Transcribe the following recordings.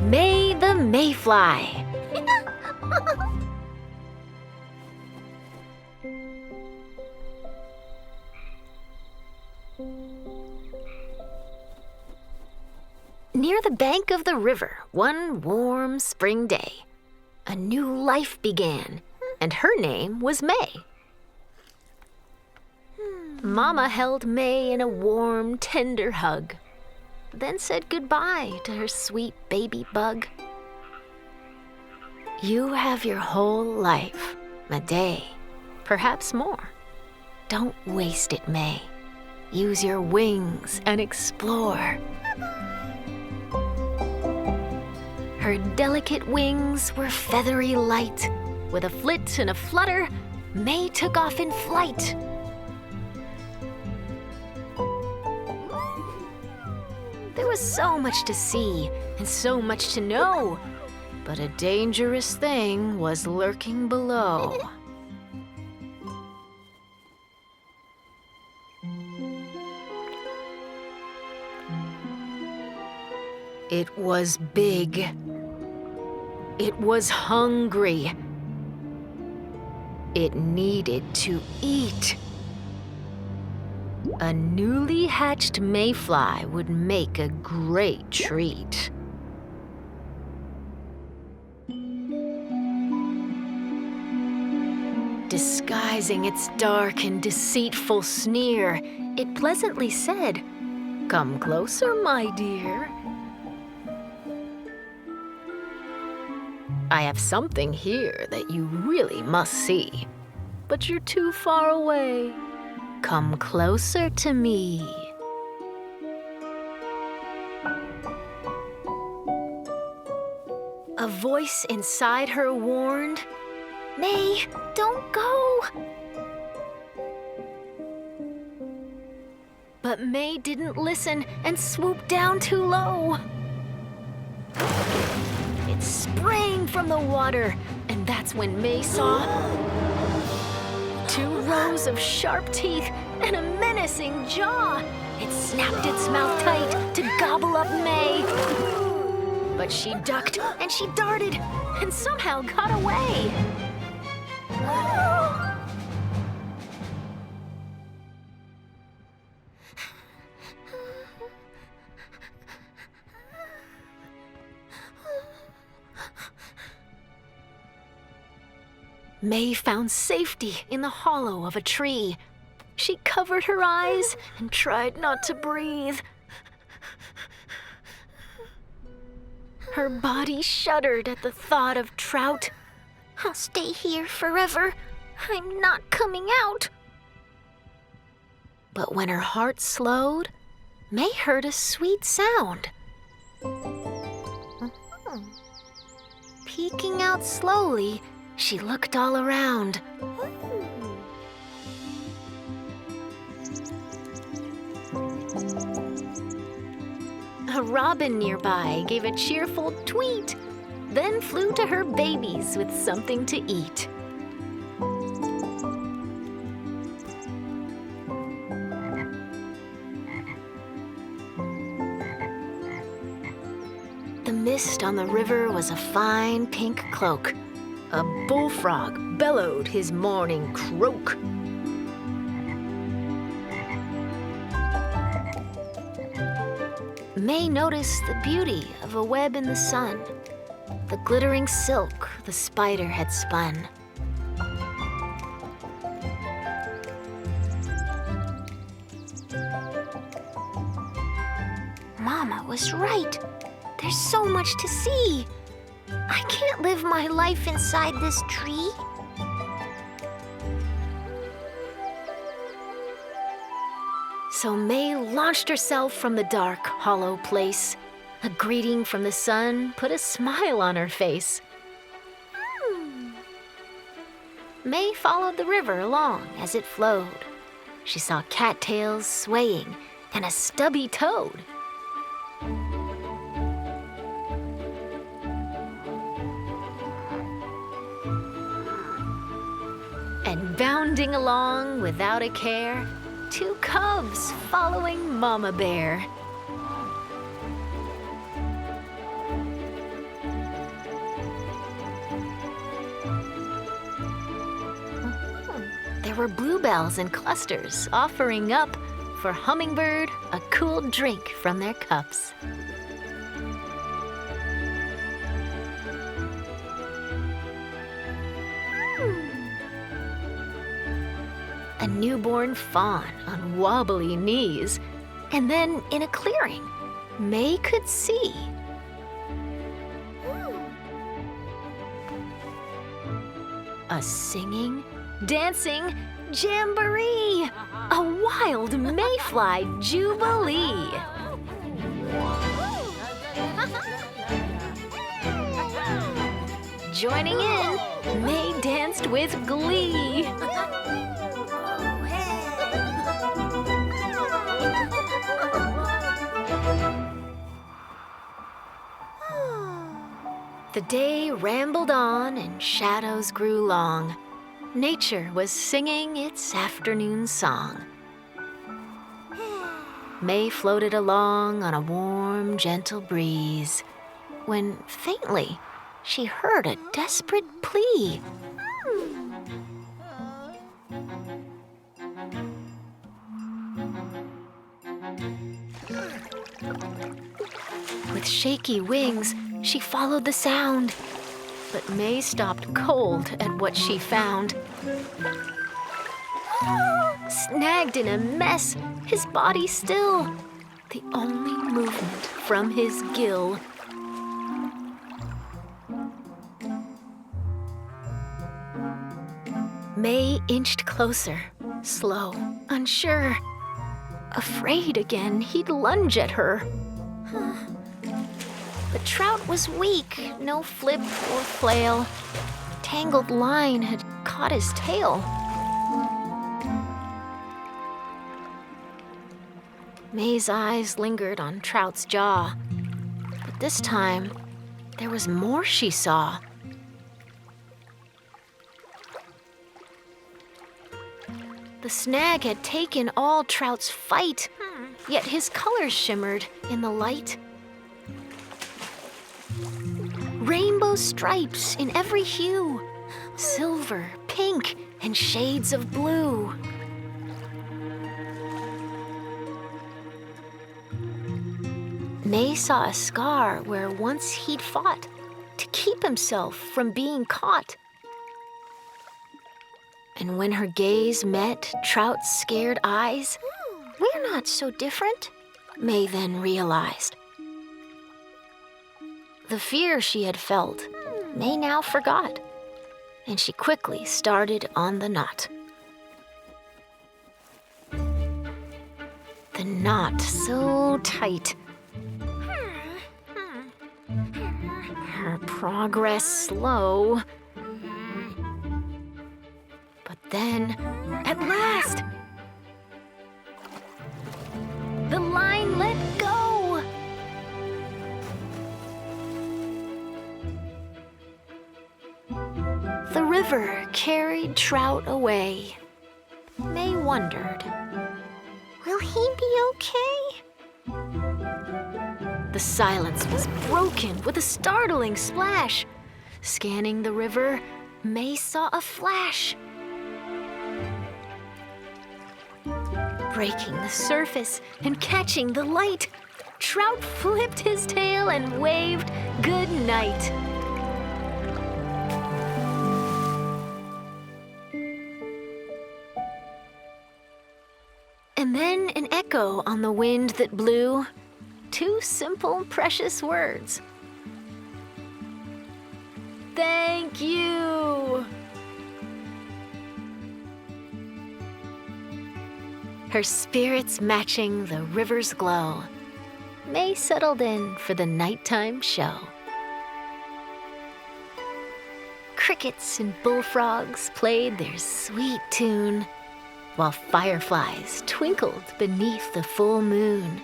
May the Mayfly. Near the bank of the river, one warm spring day, a new life began, and her name was May. Mama held May in a warm, tender hug, then said goodbye to her sweet baby bug. You have your whole life, a day, perhaps more. Don't waste it, May. Use your wings and explore. Her delicate wings were feathery light. With a flit and a flutter, May took off in flight. There was so much to see and so much to know, but a dangerous thing was lurking below. It was big. It was hungry. It needed to eat. A newly hatched mayfly would make a great treat. Disguising its dark and deceitful sneer, it pleasantly said, "Come closer, my dear. I have something here that you really must see, but you're too far away. Come closer to me." A voice inside her warned, "May, don't go." But May didn't listen and swooped down too low. It sprang from the water, and that's when May saw 2 rows of sharp teeth and a menacing jaw. It snapped its mouth tight to gobble up May. But she ducked and she darted and somehow got away. May found safety in the hollow of a tree. She covered her eyes and tried not to breathe. Her body shuddered at the thought of trout. "I'll stay here forever. I'm not coming out." But when her heart slowed, May heard a sweet sound. Peeking out slowly, she looked all around. A robin nearby gave a cheerful tweet, then flew to her babies with something to eat. The mist on the river was a fine pink cloak. A bullfrog bellowed his morning croak. May noticed the beauty of a web in the sun, the glittering silk the spider had spun. Mama was right. There's so much to see. I can't live my life inside this tree. So May launched herself from the dark, hollow place. A greeting from the sun put a smile on her face. May followed the river along as it flowed. She saw cattails swaying and a stubby toad. And bounding along without a care, 2 cubs following Mama Bear. were bluebells in clusters offering up for Hummingbird a cool drink from their cups. A newborn fawn on wobbly knees, and then in a clearing, May could see a singing, dancing jamboree, a wild Mayfly jubilee. Joining in, May danced with glee. The day rambled on and shadows grew long. Nature was singing its afternoon song. May floated along on a warm, gentle breeze when faintly she heard a desperate plea. With shaky wings, she followed the sound, but May stopped cold at what she found. Snagged in a mess, his body still, the only movement from his gill. May inched closer, slow, unsure. Afraid again, he'd lunge at her. The trout was weak, no flip or flail. Tangled line had caught his tail. May's eyes lingered on Trout's jaw, but this time there was more she saw. The snag had taken all Trout's fight, yet his colors shimmered in the light. Rainbow stripes in every hue, silver, pink, and shades of blue. May saw a scar where once he'd fought to keep himself from being caught. And when her gaze met Trout's scared eyes, we're not so different, May then realized. The fear she had felt, May now forgot, and she quickly started on the knot. The knot so tight, her progress slow. But then, at last, the line let go. The river carried Trout away. May wondered, will he be okay? The silence was broken with a startling splash. Scanning the river, May saw a flash. Breaking the surface and catching the light, Trout flipped his tail and waved good night. And then an echo on the wind that blew, two simple, precious words. Thank you. Her spirits matching the river's glow, May settled in for the nighttime show. Crickets and bullfrogs played their sweet tune, while fireflies twinkled beneath the full moon.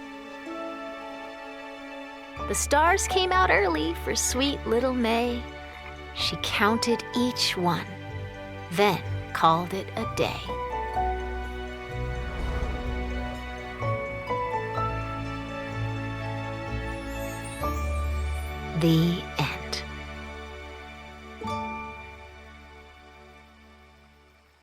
The stars came out early for sweet little May. She counted each one, then called it a day. The end.